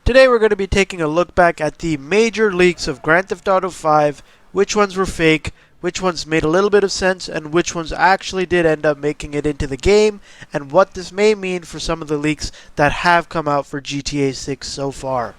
Today we're going to be taking a look back at the major leaks of Grand Theft Auto 5, which ones were fake, which ones made a little bit of sense, and which ones actually did end up making it into the game, and what this may mean for some of the leaks that have come out for GTA 6 so far.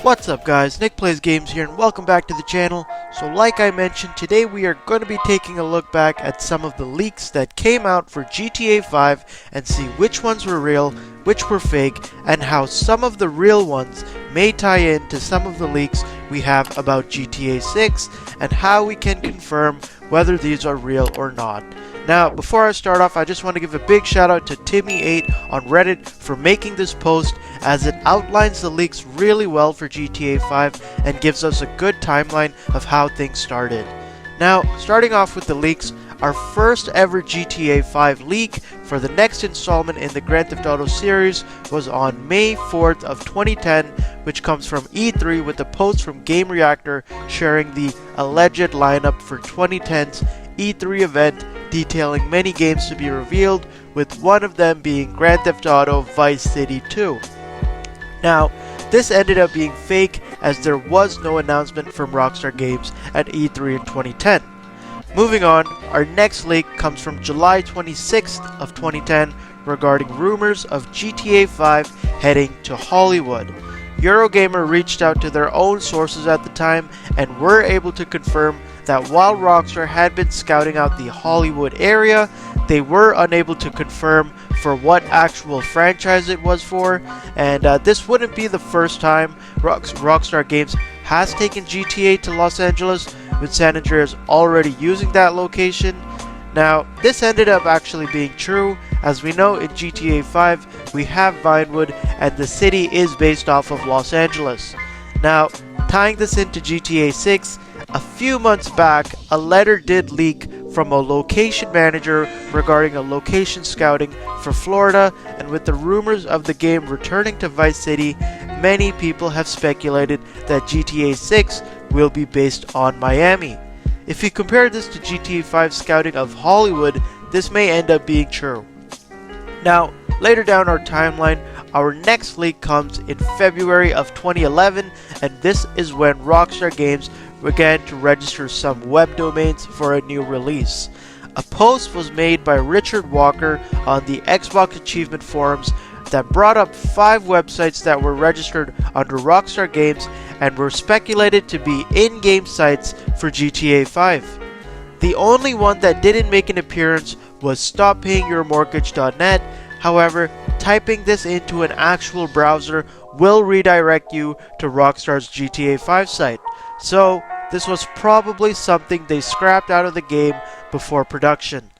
What's up guys, Nick Plays Games here and welcome back to the channel. So like I mentioned, today we are going to be taking a look back at some of the leaks that came out for GTA 5 and see which ones were real, which were fake, and how some of the real ones may tie in to some of the leaks we have about GTA 6 and how we can confirm whether these are real or not. Now, before I start off, I just want to give a big shout out to Timmy8 on Reddit for making this post, as it outlines the leaks really well for GTA 5 and gives us a good timeline of how things started. Now, starting off with the leaks, our first ever GTA 5 leak for the next installment in the Grand Theft Auto series was on May 4th of 2010, which comes from E3 with a post from Game Reactor sharing the alleged lineup for 2010's E3 event, detailing many games to be revealed, with one of them being Grand Theft Auto Vice City 2. Now, this ended up being fake, as there was no announcement from Rockstar Games at E3 in 2010. Moving on, our next leak comes from July 26th of 2010 regarding rumors of GTA 5 heading to Hollywood. Eurogamer reached out to their own sources at the time and were able to confirm that while Rockstar had been scouting out the Hollywood area, they were unable to confirm for what actual franchise it was for, and this wouldn't be the first time Rockstar Games has taken GTA to Los Angeles, with San Andreas already using that location. Now, this ended up actually being true, as we know in GTA 5 we have Vinewood and the city is based off of Los Angeles. Now, tying this into GTA 6, a few months back, a letter did leak from a location manager regarding a location scouting for Florida, and with the rumors of the game returning to Vice City, many people have speculated that GTA 6 will be based on Miami. If you compare this to GTA 5 scouting of Hollywood, this may end up being true. Now, later down our timeline, our next leak comes in February of 2011, and this is when Rockstar Games began to register some web domains for a new release. A post was made by Richard Walker on the Xbox Achievement forums that brought up 5 websites that were registered under Rockstar Games and were speculated to be in-game sites for GTA 5. The only one that didn't make an appearance was StopPayingYourMortgage.net. However, typing this into an actual browser will redirect you to Rockstar's GTA 5 site. So, this was probably something they scrapped out of the game before production.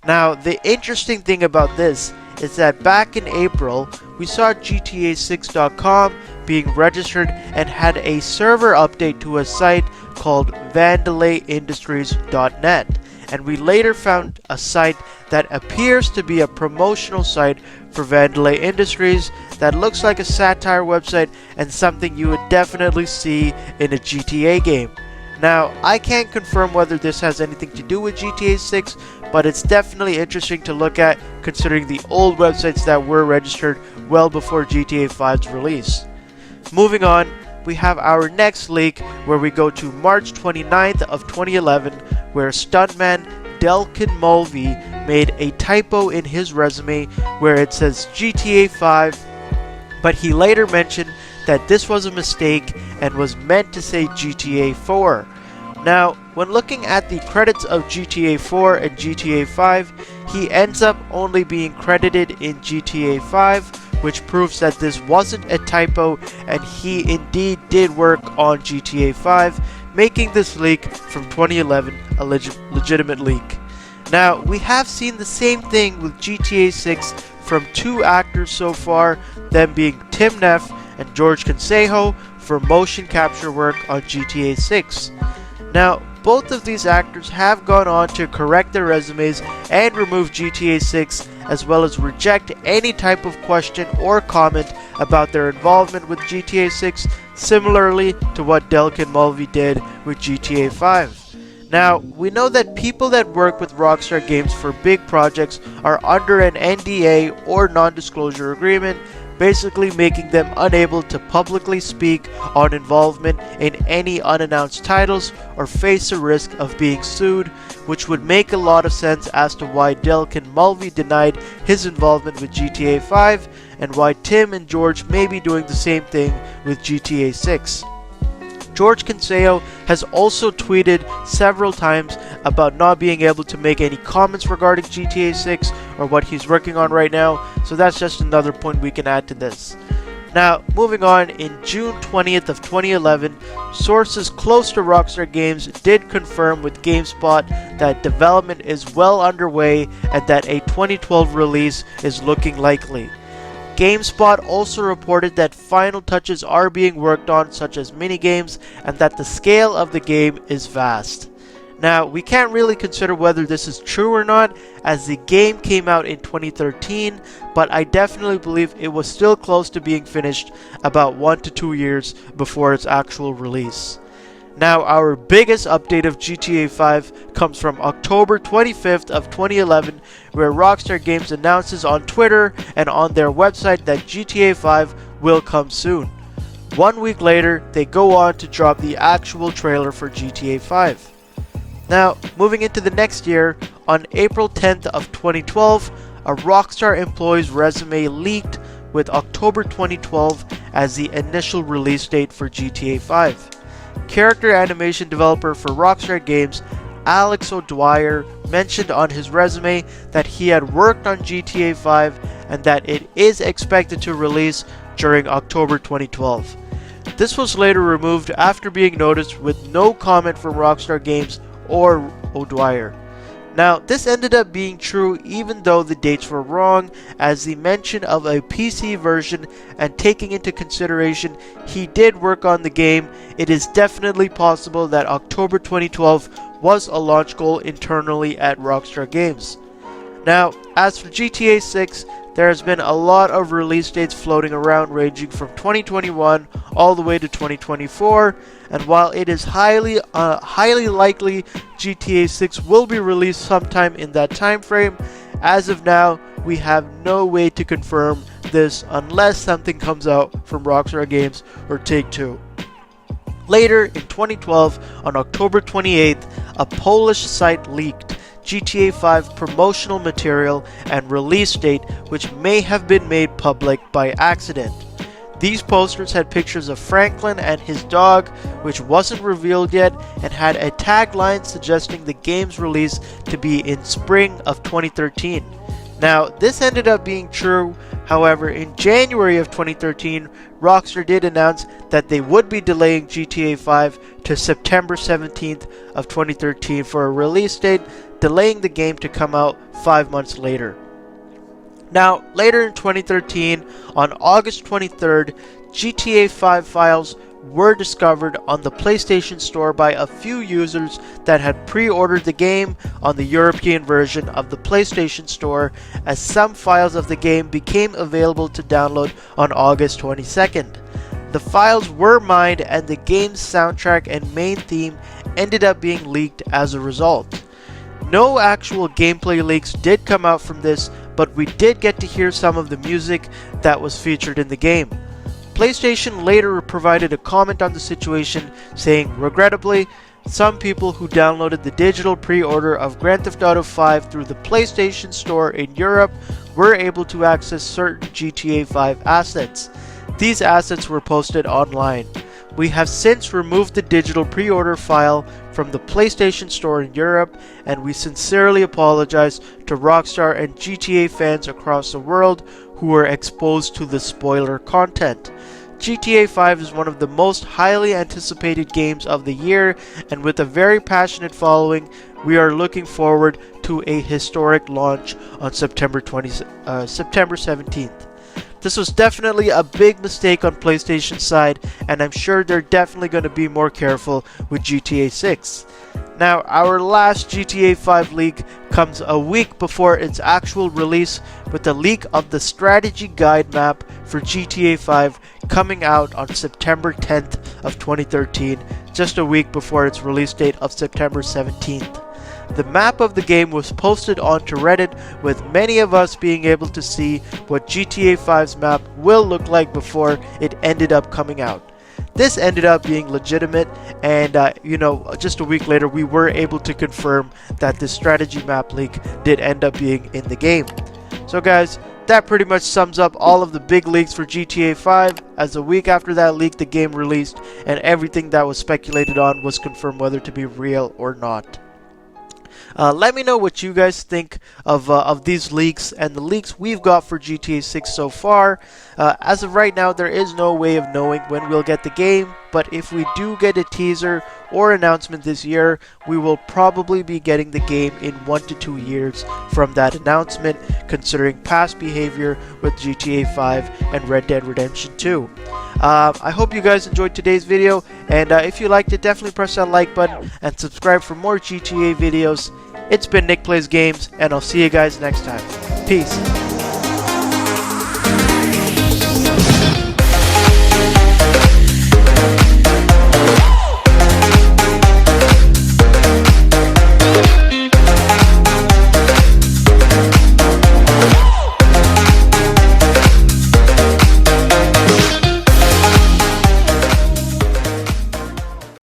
Now, the interesting thing about this is that back in April, we saw GTA6.com being registered and had a server update to a site called VandelayIndustries.net, and we later found a site that appears to be a promotional site for Vandelay Industries that looks like a satire website and something you would definitely see in a GTA game. Now, I can't confirm whether this has anything to do with GTA 6, but it's definitely interesting to look at considering the old websites that were registered well before GTA 5's release. Moving on, we have our next leak where we go to March 29th of 2011, where stuntman Delkin Mulvey made a typo in his resume where it says GTA 5, but he later mentioned that this was a mistake and was meant to say GTA 4. Now, when looking at the credits of GTA 4 and GTA 5, he ends up only being credited in GTA 5, which proves that this wasn't a typo and he indeed did work on GTA 5, making this leak from 2011 a legitimate leak. Now, we have seen the same thing with GTA 6 from 2 actors so far, them being Tim Neff and George Consejo, for motion capture work on GTA 6. Now, both of these actors have gone on to correct their resumes and remove GTA 6 as well as reject any type of question or comment about their involvement with GTA 6, similarly to what Delkin Mulvey did with GTA 5. Now, we know that people that work with Rockstar Games for big projects are under an NDA or non-disclosure agreement, basically making them unable to publicly speak on involvement in any unannounced titles or face the risk of being sued, which would make a lot of sense as to why Delkin Mulvey denied his involvement with GTA 5 and why Tim and George may be doing the same thing with GTA 6. George Conseo has also tweeted several times about not being able to make any comments regarding GTA 6 or what he's working on right now, so that's just another point we can add to this. Now, moving on, in June 20th of 2011, sources close to Rockstar Games did confirm with GameSpot that development is well underway and that a 2012 release is looking likely. GameSpot also reported that final touches are being worked on, such as minigames, and that the scale of the game is vast. Now, we can't really consider whether this is true or not, as the game came out in 2013, but I definitely believe it was still close to being finished about 1 to 2 years before its actual release. Now, our biggest update of GTA 5 comes from October 25th of 2011, where Rockstar Games announces on Twitter and on their website that GTA 5 will come soon. 1 week later, they go on to drop the actual trailer for GTA 5. Now, moving into the next year, on April 10th of 2012, a Rockstar employee's resume leaked with October 2012 as the initial release date for GTA 5. Character animation developer for Rockstar Games, Alex O'Dwyer, mentioned on his resume that he had worked on GTA 5 and that it is expected to release during October 2012. This was later removed after being noticed with no comment from Rockstar Games or O'Dwyer. Now, this ended up being true even though the dates were wrong, as the mention of a PC version and taking into consideration he did work on the game, it is definitely possible that October 2012 was a launch goal internally at Rockstar Games. Now, as for GTA 6, there has been a lot of release dates floating around ranging from 2021 all the way to 2024, and while it is highly likely GTA 6 will be released sometime in that time frame, as of now we have no way to confirm this unless something comes out from Rockstar Games or Take-Two. Later in 2012, on October 28th, a Polish site leaked GTA 5 promotional material and release date, which may have been made public by accident. These posters had pictures of Franklin and his dog, which wasn't revealed yet, and had a tagline suggesting the game's release to be in spring of 2013. Now, this ended up being true. However, in January of 2013, Rockstar did announce that they would be delaying GTA 5 to September 17th of 2013 for a release date, delaying the game to come out 5 months later. Now, later in 2013, on August 23rd, GTA 5 files were discovered on the PlayStation Store by a few users that had pre-ordered the game on the European version of the PlayStation Store, as some files of the game became available to download on August 22nd. The files were mined and the game's soundtrack and main theme ended up being leaked as a result. No actual gameplay leaks did come out from this, but we did get to hear some of the music that was featured in the game. PlayStation later provided a comment on the situation, saying, "Regrettably, some people who downloaded the digital pre-order of Grand Theft Auto 5 through the PlayStation Store in Europe were able to access certain GTA 5 assets. These assets were posted online. We have since removed the digital pre-order file from the PlayStation Store in Europe, and we sincerely apologize to Rockstar and GTA fans across the world who were exposed to the spoiler content. GTA 5 is one of the most highly anticipated games of the year, and with a very passionate following, we are looking forward to a historic launch on September 17th. This was definitely a big mistake on PlayStation's side, and I'm sure they're definitely going to be more careful with GTA 6. Now, our last GTA 5 leak comes a week before its actual release, with the leak of the strategy guide map for GTA 5 coming out on September 10th of 2013, just a week before its release date of September 17th. The map of the game was posted onto Reddit, with many of us being able to see what GTA 5's map will look like before it ended up coming out. This ended up being legitimate, and just a week later we were able to confirm that this strategy map leak did end up being in the game. So guys, that pretty much sums up all of the big leaks for GTA 5, as a week after that leak the game released and everything that was speculated on was confirmed whether to be real or not. Let me know what you guys think of these leaks and the leaks we've got for GTA 6 so far. As of right now, there is no way of knowing when we'll get the game, but if we do get a teaser or announcement this year, we will probably be getting the game in 1 to 2 years from that announcement, considering past behavior with GTA 5 and Red Dead Redemption 2. I hope you guys enjoyed today's video, and if you liked it, definitely press that like button and subscribe for more GTA videos. It's been Nick Plays Games, and I'll see you guys next time. Peace.